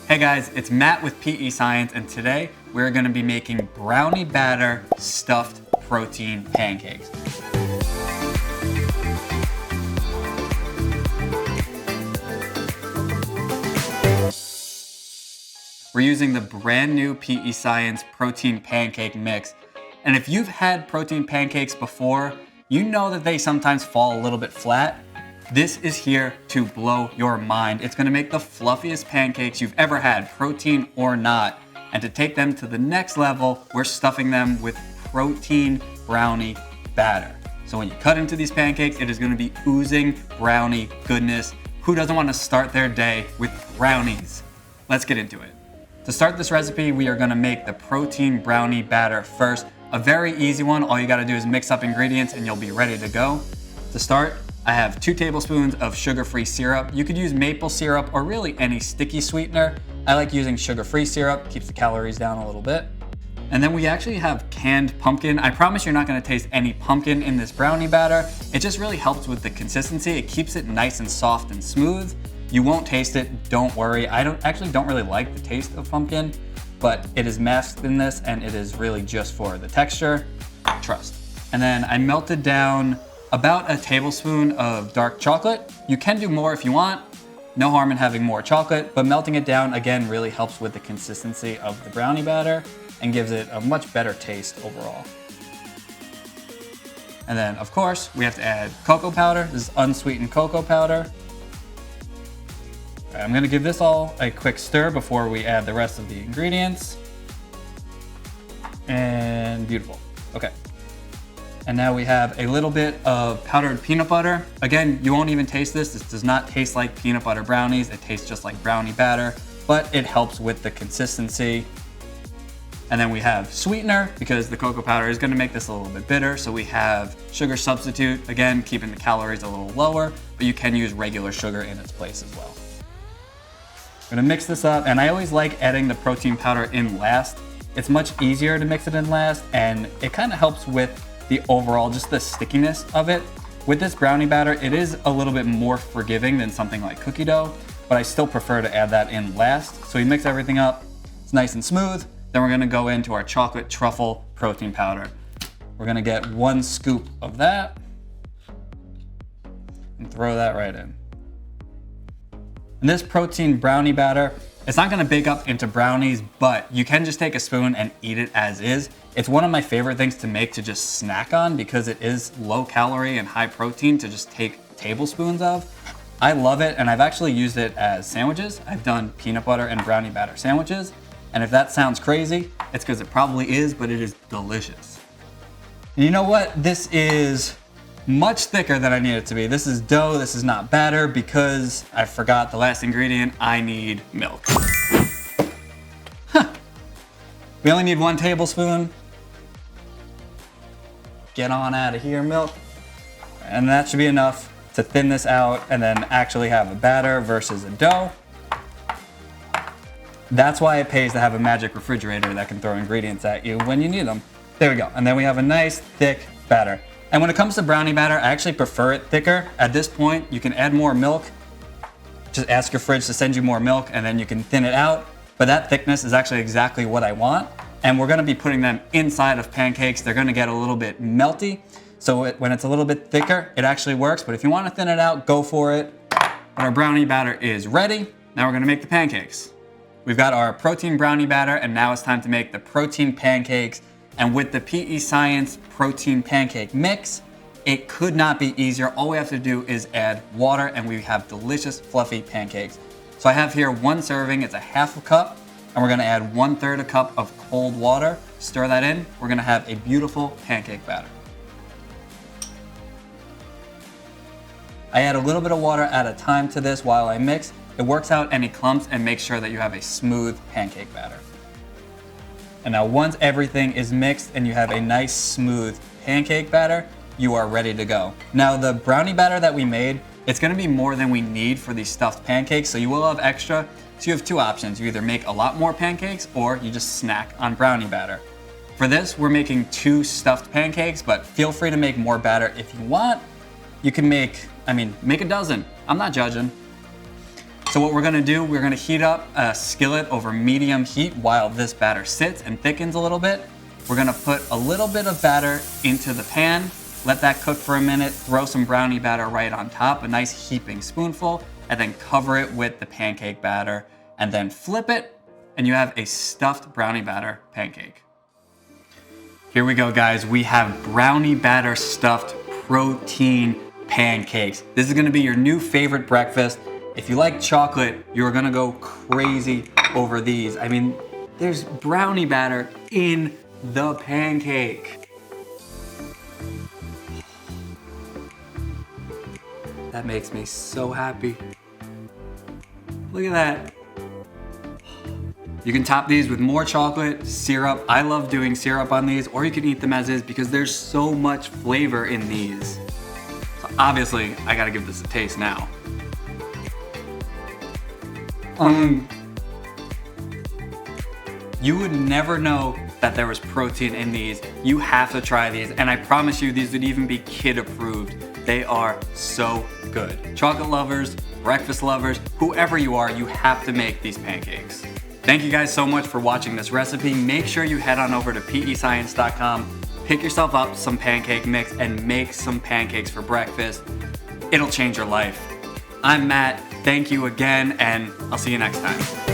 Hey guys, it's Matt with PEScience, and today we're going to be making brownie batter stuffed protein pancakes. We're using the brand new PEScience protein pancake mix. And if you've had protein pancakes before, you know that they sometimes fall a little bit flat. This is here to blow your mind. It's gonna make the fluffiest pancakes you've ever had, protein or not. And to take them to the next level, we're stuffing them with protein brownie batter. So when you cut into these pancakes, it is gonna be oozing brownie goodness. Who doesn't wanna start their day with brownies? Let's get into it. To start this recipe, we are gonna make the protein brownie batter first. A very easy one. All you gotta do is mix up ingredients and you'll be ready to go. To start, I have 2 tablespoons of sugar-free syrup. You could use maple syrup or really any sticky sweetener. I like using sugar-free syrup, keeps the calories down a little bit. And then we actually have canned pumpkin. I promise you're not gonna taste any pumpkin in this brownie batter. It just really helps with the consistency. It keeps it nice and soft and smooth. You won't taste it, don't worry. I don't really like the taste of pumpkin, but it is masked in this and it is really just for the texture. Trust. And then I melted down about a tablespoon of dark chocolate. You can do more if you want. No harm in having more chocolate, but melting it down again really helps with the consistency of the brownie batter and gives it a much better taste overall. And then of course, we have to add cocoa powder. This is unsweetened cocoa powder. I'm gonna give this all a quick stir before we add the rest of the ingredients. And beautiful, okay. And now we have a little bit of powdered peanut butter. Again, you won't even taste this. This does not taste like peanut butter brownies. It tastes just like brownie batter, but it helps with the consistency. And then we have sweetener because the cocoa powder is gonna make this a little bit bitter. So we have sugar substitute, again, keeping the calories a little lower, but you can use regular sugar in its place as well. I'm gonna mix this up, and I always like adding the protein powder in last. It's much easier to mix it in last, and it kind of helps with the overall, just the stickiness of it. With this brownie batter, it is a little bit more forgiving than something like cookie dough, but I still prefer to add that in last. So we mix everything up, it's nice and smooth. Then we're gonna go into our chocolate truffle protein powder. We're gonna get 1 scoop of that and throw that right in. And this protein brownie batter, it's not gonna bake up into brownies, but you can just take a spoon and eat it as is. It's one of my favorite things to make to just snack on because it is low calorie and high protein to just take tablespoons of. I love it, and I've actually used it as sandwiches. I've done peanut butter and brownie batter sandwiches. And if that sounds crazy, it's because it probably is, but it is delicious. And you know what? This is much thicker than I need it to be. This is dough, this is not batter, because I forgot the last ingredient. I need milk. Huh. We only need 1 tablespoon. Get on out of here, milk. And that should be enough to thin this out and then actually have a batter versus a dough. That's why it pays to have a magic refrigerator that can throw ingredients at you when you need them. There we go. And then we have a nice thick batter. And when it comes to brownie batter, I actually prefer it thicker. At this point, you can add more milk. Just ask your fridge to send you more milk and then you can thin it out. But that thickness is actually exactly what I want. And we're gonna be putting them inside of pancakes. They're gonna get a little bit melty. So when it's a little bit thicker, it actually works. But if you wanna thin it out, go for it. But our brownie batter is ready. Now we're gonna make the pancakes. We've got our protein brownie batter, and now it's time to make the protein pancakes. And with the PEScience protein pancake mix, it could not be easier. All we have to do is add water and we have delicious fluffy pancakes. So I have here 1 serving, it's a 1/2 cup, and we're gonna add 1/3 a cup of cold water. Stir that in, we're gonna have a beautiful pancake batter. I add a little bit of water at a time to this while I mix. It works out any clumps and makes sure that you have a smooth pancake batter. And now once everything is mixed and you have a nice smooth pancake batter, you are ready to go. Now the brownie batter that we made, it's gonna be more than we need for these stuffed pancakes, so you will have extra. So you have 2 options. You either make a lot more pancakes or you just snack on brownie batter. For this, we're making 2 stuffed pancakes, but feel free to make more batter if you want. You can make a dozen. I'm not judging. So So what we're gonna do, we're gonna heat up a skillet over medium heat while this batter sits and thickens a little bit. We're gonna put a little bit of batter into the pan, let that cook for a minute, throw some brownie batter right on top, a nice heaping spoonful, and then cover it with the pancake batter, and then flip it, and you have a stuffed brownie batter pancake. Here we go, guys. We have brownie batter stuffed protein pancakes. This is gonna be your new favorite breakfast. If you like chocolate, you're gonna go crazy over these. I mean, there's brownie batter in the pancake. That makes me so happy. Look at that. You can top these with more chocolate, syrup. I love doing syrup on these, or you can eat them as is because there's so much flavor in these. So obviously, I gotta give this a taste now. You would never know that there was protein in these. You have to try these, and I promise you these would even be kid approved. They are so good. Chocolate lovers, breakfast lovers, whoever you are, you have to make these pancakes. Thank you guys so much for watching this recipe. Make sure you head on over to PEScience.com, pick yourself up some pancake mix, and make some pancakes for breakfast. It'll change your life. I'm Matt, thank you again, and I'll see you next time.